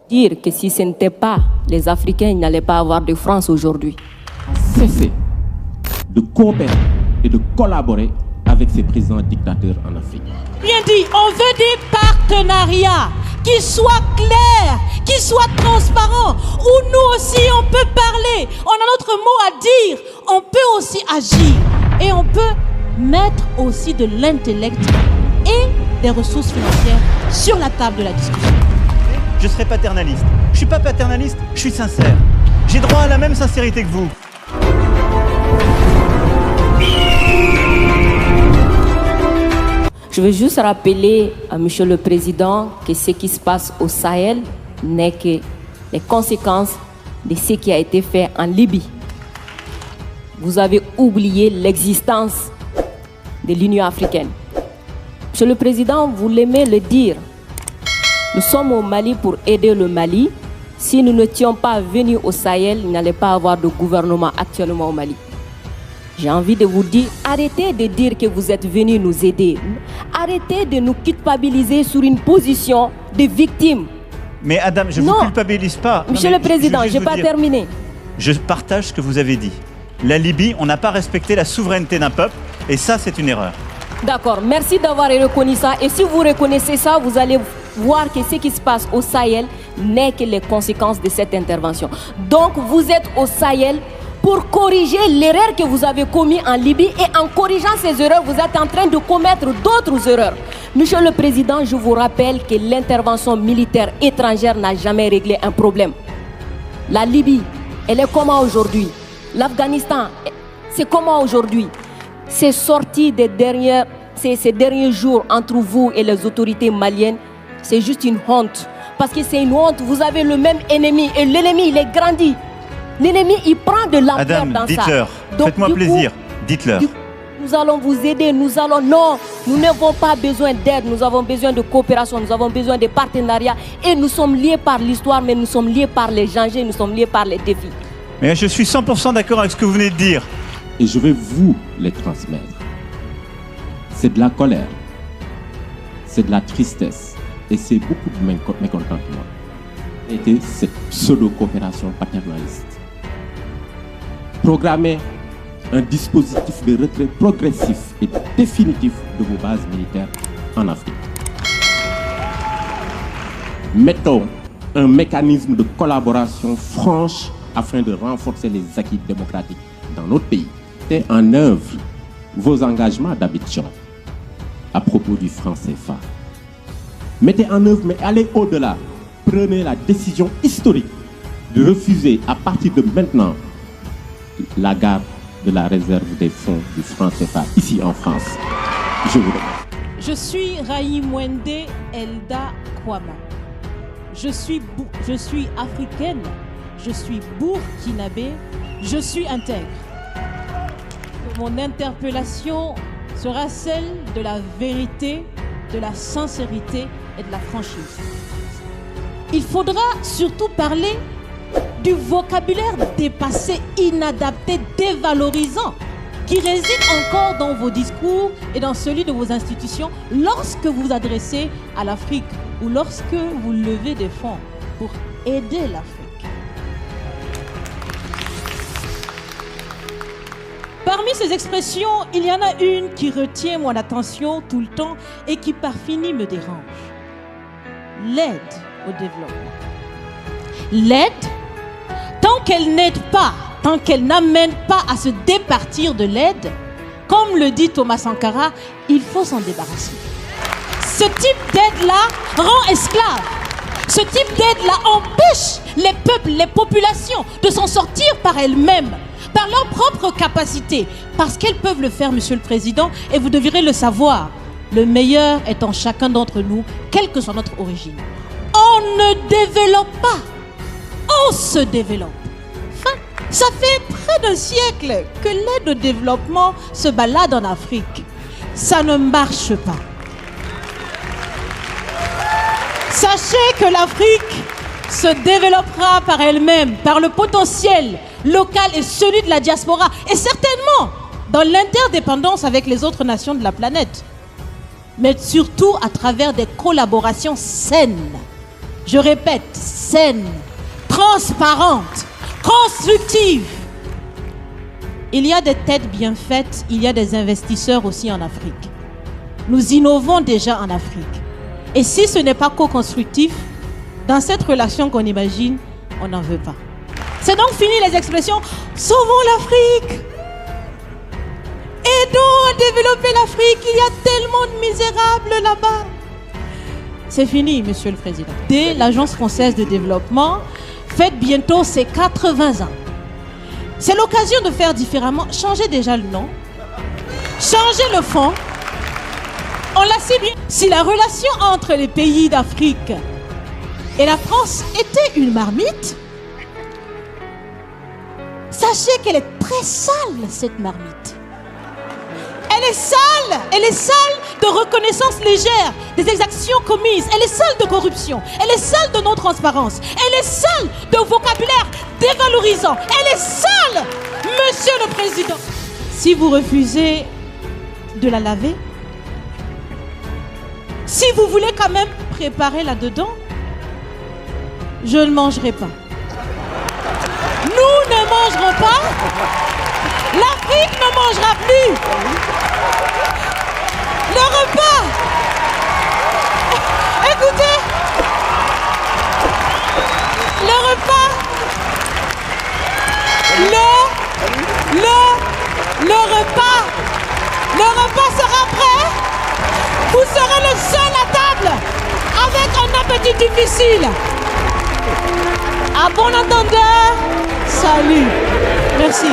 Dire que si ce n'était pas les Africains, il n'allait pas avoir de France aujourd'hui. Cesser de coopérer et de collaborer avec ces présidents dictateurs en Afrique. Bien dit, on veut des partenariats qui soient clairs, qui soient transparents, où nous aussi on peut parler, on a notre mot à dire, on peut aussi agir et on peut mettre aussi de l'intellect et des ressources financières sur la table de la discussion. Je serai paternaliste. Je suis pas paternaliste, je suis sincère. J'ai droit à la même sincérité que vous. Je veux juste rappeler à Monsieur le Président que ce qui se passe au Sahel n'est que les conséquences de ce qui a été fait en Libye. Vous avez oublié l'existence de l'Union africaine. Monsieur le Président, vous l'aimez le dire. Nous sommes au Mali pour aider le Mali. Si nous n'étions pas venus au Sahel, il n'allait pas avoir de gouvernement actuellement au Mali. J'ai envie de vous dire, arrêtez de dire que vous êtes venus nous aider. Arrêtez de nous culpabiliser sur une position de victime. Mais Adam, je ne vous culpabilise pas. Monsieur le Président, je n'ai pas terminé. Je partage ce que vous avez dit. La Libye, on n'a pas respecté la souveraineté d'un peuple, et ça, c'est une erreur. D'accord, merci d'avoir reconnu ça. Et si vous reconnaissez ça, vous allez voir que ce qui se passe au Sahel n'est que les conséquences de cette intervention. Donc, vous êtes au Sahel pour corriger l'erreur que vous avez commise en Libye, et en corrigeant ces erreurs, vous êtes en train de commettre d'autres erreurs. Monsieur le Président, je vous rappelle que l'intervention militaire étrangère n'a jamais réglé un problème. La Libye, elle est comment aujourd'hui? L'Afghanistan, c'est comment aujourd'hui? C'est sorti ces derniers jours entre vous et les autorités maliennes, c'est juste une honte. Parce que c'est une honte, vous avez le même ennemi, et l'ennemi, il est grandi. L'ennemi, il prend de l'ampleur dans ça. Dites-leur, faites-moi plaisir, dites-leur. Nous allons vous aider, non, nous n'avons pas besoin d'aide, nous avons besoin de coopération, nous avons besoin de partenariat, et nous sommes liés par l'histoire, mais nous sommes liés par les dangers, nous sommes liés par les défis. Mais je suis 100% d'accord avec ce que vous venez de dire. Et je vais vous les transmettre. C'est de la colère, c'est de la tristesse, et c'est beaucoup de mécontentement. C'était cette pseudo-coopération paternaliste. Programmer un dispositif de retrait progressif et définitif de vos bases militaires en Afrique. Mettons un mécanisme de collaboration franche afin de renforcer les acquis démocratiques dans notre pays. Mettez en œuvre vos engagements d'Abidjan à propos du franc CFA. Mettez en œuvre, mais allez au-delà. Prenez la décision historique de refuser à partir de maintenant la garde de la réserve des fonds du franc CFA ici en France. Je vous remercie. Je suis Raïmwende Elda Kwama. Je suis africaine, je suis burkinabé, je suis intègre. Mon interpellation sera celle de la vérité, de la sincérité et de la franchise. Il faudra surtout parler du vocabulaire dépassé, inadapté, dévalorisant, qui réside encore dans vos discours et dans celui de vos institutions lorsque vous vous adressez à l'Afrique ou lorsque vous levez des fonds pour aider l'Afrique. Parmi ces expressions, il y en a une qui retient mon attention tout le temps et qui par fini me dérange. L'aide au développement. L'aide, tant qu'elle n'aide pas, tant qu'elle n'amène pas à se départir de l'aide, comme le dit Thomas Sankara, il faut s'en débarrasser. Ce type d'aide-là rend esclave. Ce type d'aide-là empêche les peuples, les populations de s'en sortir par elles-mêmes, par leur propre capacité, parce qu'elles peuvent le faire, Monsieur le Président, et vous devriez le savoir. Le meilleur est en chacun d'entre nous, quelle que soit notre origine. On ne développe pas, on se développe. Enfin, ça fait près d'un siècle que l'aide au développement se balade en Afrique. Ça ne marche pas. Sachez que l'Afrique se développera par elle-même, par le potentiel local et celui de la diaspora, et certainement dans l'interdépendance avec les autres nations de la planète, mais surtout à travers des collaborations saines. Je répète, saines. saine, transparente, constructive. Il y a des têtes bien faites, il y a des investisseurs aussi en Afrique. Nous innovons déjà en Afrique. Et si ce n'est pas co-constructif, dans cette relation qu'on imagine, on n'en veut pas. C'est donc fini les expressions « Sauvons l'Afrique !» Aidons à développer l'Afrique, il y a tellement de misérables là-bas. C'est fini, Monsieur le Président. Dès l'Agence française de développement fête bientôt ses 80 ans. C'est l'occasion de faire différemment. Changer déjà le nom, changer le fond. On l'a si bien. Si la relation entre les pays d'Afrique et la France était une marmite, sachez qu'elle est très sale, cette marmite. Elle est sale de reconnaissance légère des exactions commises. Elle est sale de corruption. Elle est sale de non-transparence. Elle est sale de vocabulaire dévalorisant. Elle est sale, Monsieur le Président. Si vous refusez de la laver, si vous voulez quand même préparer là-dedans, je ne mangerai pas. Nous ne mangerons pas. L'Afrique ne mangera plus. Le repas. Écoutez. Le repas. Le repas sera prêt. Vous serez le seul à table avec un appétit difficile. À bon entendeur, salut. Merci.